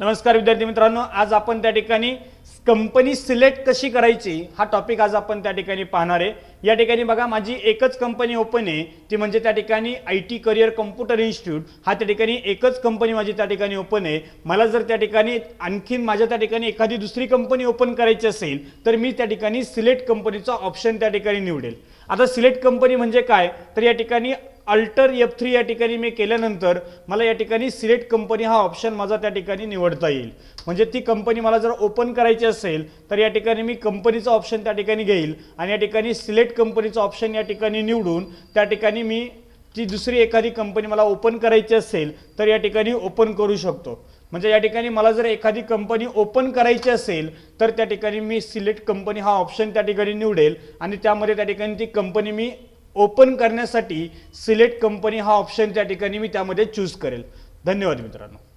नमस्कार विद्यार्थी मित्रांनो, आज आपण त्या ठिकाणी कंपनी सिलेक्ट कशी करायची हा टॉपिक आज आपण त्या ठिकाणी पाहणार आहे। या ठिकाणी बघा, माझी एकच कंपनी ओपन आहे, ती म्हणजे त्या ठिकाणी IT करियर कॉम्प्युटर इन्स्टिट्यूट। हा त्या ठिकाणी एकच कंपनी माझी त्या ठिकाणी ओपन आहे। मला जर त्या ठिकाणी आणखीन माझ्या त्या ठिकाणी एखादी दुसरी कंपनी ओपन करायची असेल तर मी त्या ठिकाणी सिलेक्ट कंपनीचा ऑप्शन त्या ठिकाणी निवडेल। आता सिलेक्ट कंपनी म्हणजे काय, तर या ठिकाणी अल्टर F3 या ठिकाणी मी केल्यानंतर मला या ठिकाणी सिलेक्ट कंपनी हा ऑप्शन माझा त्या ठिकाणी निवडता येईल। म्हणजे ती कंपनी मला जर ओपन करायची असेल तर या ठिकाणी मी कंपनीचा ऑप्शन त्या ठिकाणी घेईल आणि या ठिकाणी सिलेक्ट कंपनीचा ऑप्शन या ठिकाणी निवडून त्या ठिकाणी मी ती दुसरी एखादी कंपनी मला ओपन करायची असेल तर या ठिकाणी ओपन करू शकतो। म्हणजे या ठिकाणी मला जर एखादी कंपनी ओपन करायची असेल तर त्या ठिकाणी मी सिलेक्ट कंपनी हा ऑप्शन त्या ठिकाणी निवडेल आणि त्यामध्ये त्या ठिकाणी ती कंपनी मी ओपन करण्यासाठी सिलेक्ट कंपनी हा ऑप्शन त्या ठिकाणी मी त्यामध्ये चूज करेल। धन्यवाद मित्रांनो।